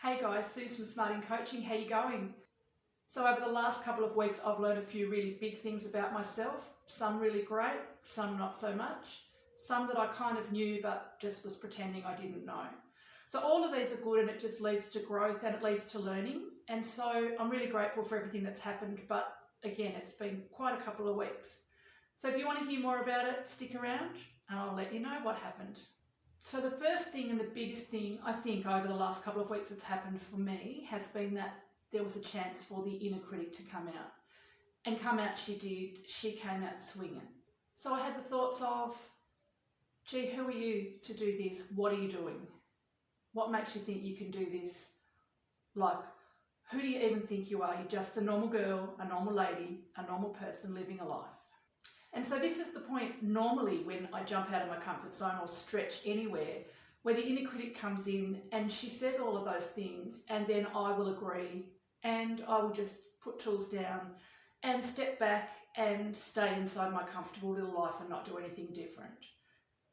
Hey guys, Suze from Smart in Coaching. How you going? So over the last couple of weeks, I've learned a few really big things about myself. Some really great, some not so much. Some that I kind of knew but just was pretending I didn't know. So all of these are good and it just leads to growth and it leads to learning. And so I'm really grateful for everything that's happened. But again, it's been quite a couple of weeks. So if you want to hear more about it, stick around and I'll let you know what happened. So the first thing and the biggest thing I think over the last couple of weeks that's happened for me has been that there was a chance for the inner critic to come out. And come out she did. She came out swinging. So I had the thoughts of, gee, who are you to do this? What are you doing? What makes you think you can do this? Like, who do you even think you are? You're just a normal girl, a normal lady, a normal person living a life. And so this is the point normally when I jump out of my comfort zone or stretch anywhere, where the inner critic comes in and she says all of those things, and then I will agree and I will just put tools down and step back and stay inside my comfortable little life and not do anything different.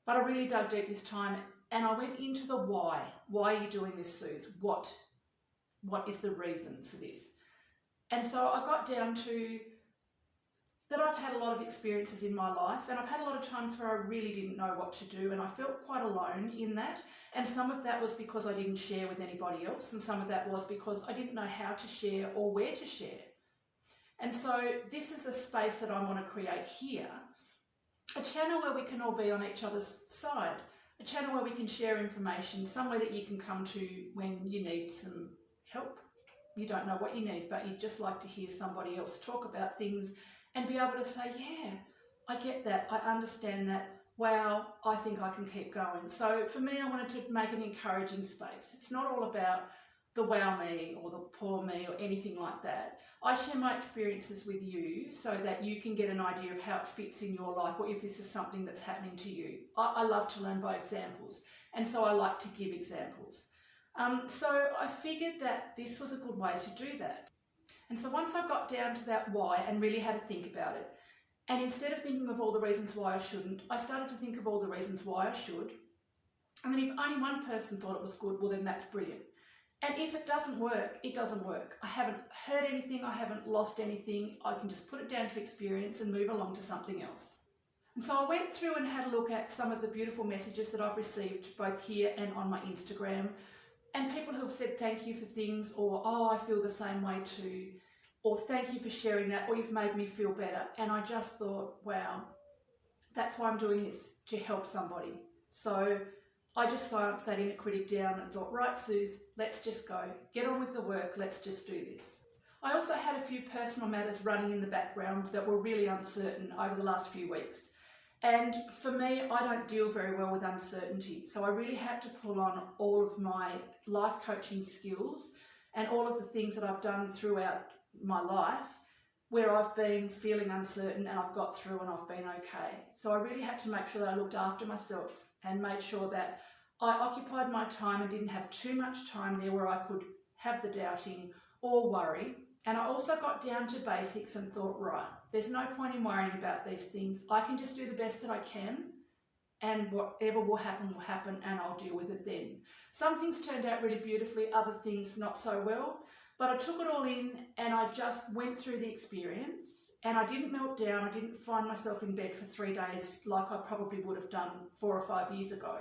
But I really dug deep this time and I went into the why. Why are you doing this, Suze? What is the reason for this? And so I got down to that I've had a lot of experiences in my life and I've had a lot of times where I really didn't know what to do and I felt quite alone in that. And some of that was because I didn't share with anybody else and some of that was because I didn't know how to share or where to share. And so this is a space that I want to create here, a channel where we can all be on each other's side, a channel where we can share information, somewhere that you can come to when you need some help. You don't know what you need, but you'd just like to hear somebody else talk about things and be able to say, yeah, I get that, I understand that, wow, I think I can keep going. So for me, I wanted to make an encouraging space. It's not all about the wow me or the poor me or anything like that. I share my experiences with you so that you can get an idea of how it fits in your life or if this is something that's happening to you. I love to learn by examples, and so I like to give examples. So I figured that this was a good way to do that. And so once I got down to that why and really had to think about it, and instead of thinking of all the reasons why I shouldn't, I started to think of all the reasons why I should. And then if only one person thought it was good, well then that's brilliant. And if it doesn't work, it doesn't work. I haven't heard anything, I haven't lost anything. I can just put it down to experience and move along to something else. And so I went through and had a look at some of the beautiful messages that I've received both here and on my Instagram. And people who have said thank you for things, or oh, I feel the same way too, or thank you for sharing that, or you've made me feel better. And I just thought, wow, that's why I'm doing this, to help somebody. So I just silenced that inner critic down and thought, right, Suze, let's just go. Get on with the work, let's just do this. I also had a few personal matters running in the background that were really uncertain over the last few weeks. And for me, I don't deal very well with uncertainty. So I really had to pull on all of my life coaching skills and all of the things that I've done throughout my life where I've been feeling uncertain and I've got through and I've been okay. So I really had to make sure that I looked after myself and made sure that I occupied my time and didn't have too much time there where I could have the doubting or worry. And I also got down to basics and thought, right, there's no point in worrying about these things. I can just do the best that I can and whatever will happen and I'll deal with it then. Some things turned out really beautifully, other things not so well, but I took it all in and I just went through the experience and I didn't melt down. I didn't find myself in bed for 3 days like I probably would have done 4 or 5 years ago.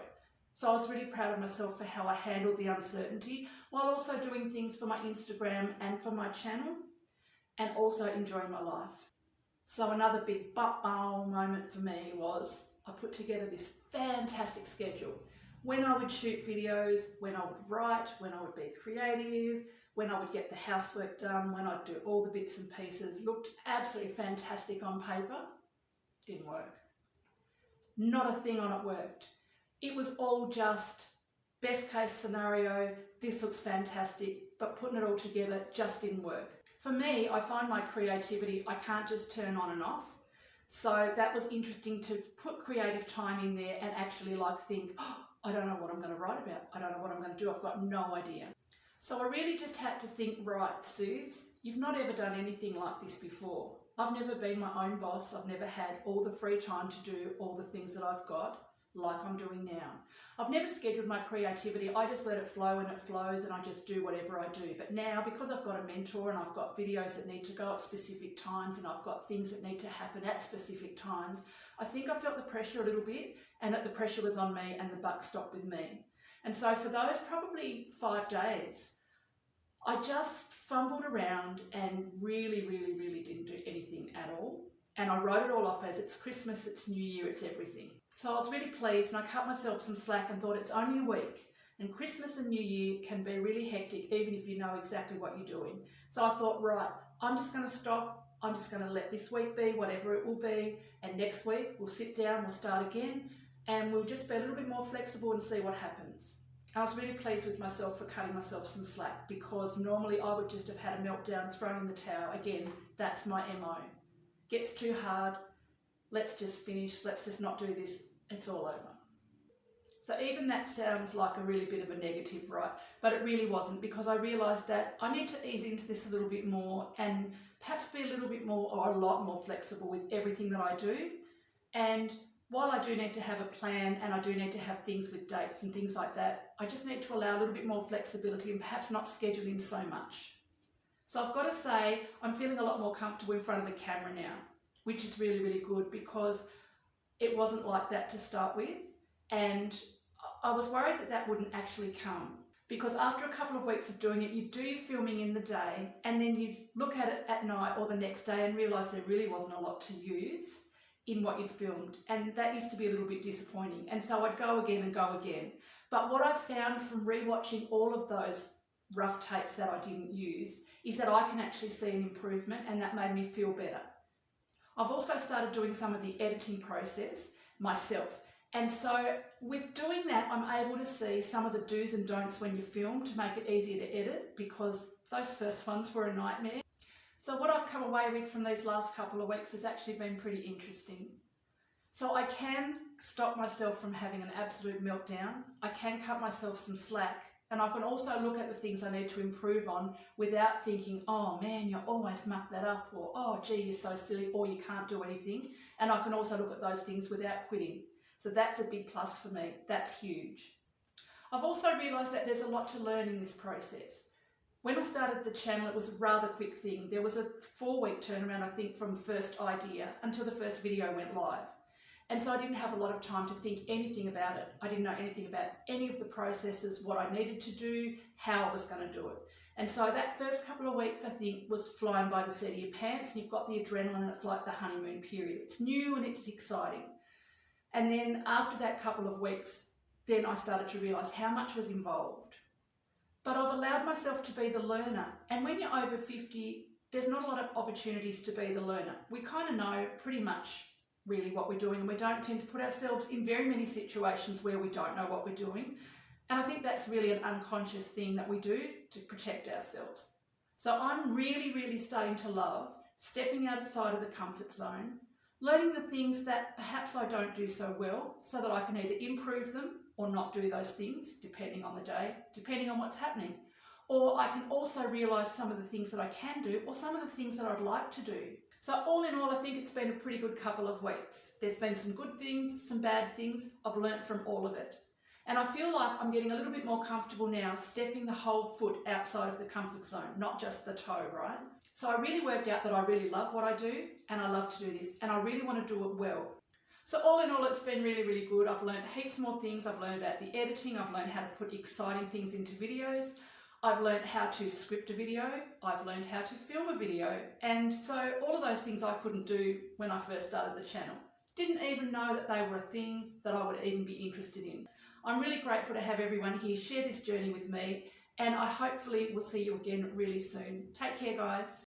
So I was really proud of myself for how I handled the uncertainty while also doing things for my Instagram and for my channel and also enjoying my life. So another big moment for me was I put together this fantastic schedule. When I would shoot videos, when I would write, when I would be creative, when I would get the housework done, when I'd do all the bits and pieces. Looked absolutely fantastic on paper. Didn't work. Not a thing on it worked. It was all just best case scenario, this looks fantastic, but putting it all together just didn't work. For me, I find my creativity, I can't just turn on and off. So that was interesting to put creative time in there and actually think, oh, I don't know what I'm going to write about. I don't know what I'm going to do. I've got no idea. So I really just had to think, right, Suze, you've not ever done anything like this before. I've never been my own boss. I've never had all the free time to do all the things that I've got. like I'm doing now. I've never scheduled my creativity. I just let it flow and it flows, and I just do whatever I do. But now, because I've got a mentor and I've got videos that need to go at specific times and I've got things that need to happen at specific times, I think I felt the pressure a little bit, and that the pressure was on me and the buck stopped with me. And so for those probably 5 days, I just fumbled around and really didn't do anything at all. And I wrote it all off as it's Christmas, it's New Year, it's everything. So I was really pleased, and I cut myself some slack and thought it's only a week. And Christmas and New Year can be really hectic, even if you know exactly what you're doing. So I thought, right, I'm just going to stop. I'm just going to let this week be whatever it will be. And next week we'll sit down, we'll start again, and we'll just be a little bit more flexible and see what happens. I was really pleased with myself for cutting myself some slack, because normally I would just have had a meltdown, thrown in the towel. Again, that's my MO. Gets too hard, let's just finish, let's just not do this, it's all over. So even that sounds like a really bit of a negative, right? But it really wasn't, because I realised that I need to ease into this a little bit more and perhaps be a little bit more, or a lot more flexible with everything that I do. And while I do need to have a plan and I do need to have things with dates and things like that, I just need to allow a little bit more flexibility and perhaps not schedule in so much. So I've got to say, I'm feeling a lot more comfortable in front of the camera now, which is really good, because it wasn't like that to start with. And I was worried that that wouldn't actually come, because after a couple of weeks of doing it, you do your filming in the day and then you look at it at night or the next day and realise there really wasn't a lot to use in what you'd filmed. And that used to be a little bit disappointing. And so I'd go again and go again. But what I've found from rewatching all of those rough tapes that I didn't use is that I can actually see an improvement, and that made me feel better. I've also started doing some of the editing process myself. And so with doing that, I'm able to see some of the do's and don'ts when you film to make it easier to edit, because those first ones were a nightmare. So what I've come away with from these last couple of weeks has actually been pretty interesting. So I can stop myself from having an absolute meltdown. I can cut myself some slack. And I can also look at the things I need to improve on without thinking, oh man, you almost mucked that up, or oh gee, you're so silly, or you can't do anything. And I can also look at those things without quitting. So that's a big plus for me. That's huge. I've also realised that there's a lot to learn in this process. When I started the channel, it was a rather quick thing. There was a 4-week turnaround, I think, from first idea until the first video went live. And so I didn't have a lot of time to think anything about it. I didn't know anything about any of the processes, what I needed to do, how I was going to do it. And so that first couple of weeks, I think, was flying by the seat of your pants. You've got the adrenaline, and it's like the honeymoon period. It's new and it's exciting. And then after that couple of weeks, then I started to realise how much was involved. But I've allowed myself to be the learner. And when you're over 50, there's not a lot of opportunities to be the learner. We kind of know pretty much really what we're doing, and we don't tend to put ourselves in very many situations where we don't know what we're doing. And I think that's really an unconscious thing that we do to protect ourselves. So I'm really starting to love stepping outside of the comfort zone, learning the things that perhaps I don't do so well, so that I can either improve them or not do those things, depending on the day, depending on what's happening. Or I can also realise some of the things that I can do, or some of the things that I'd like to do. So all in all, I think it's been a pretty good couple of weeks. There's been some good things, some bad things. I've learnt from all of it. And I feel like I'm getting a little bit more comfortable now, stepping the whole foot outside of the comfort zone, not just the toe, right? So I really worked out that I really love what I do, and I love to do this, and I really want to do it well. So all in all, it's been really good. I've learned heaps more things. I've learned about the editing. I've learned how to put exciting things into videos. I've learned how to script a video. I've learned how to film a video. And so all of those things I couldn't do when I first started the channel. Didn't even know that they were a thing that I would even be interested in. I'm really grateful to have everyone here share this journey with me, and I hopefully will see you again really soon. Take care, guys.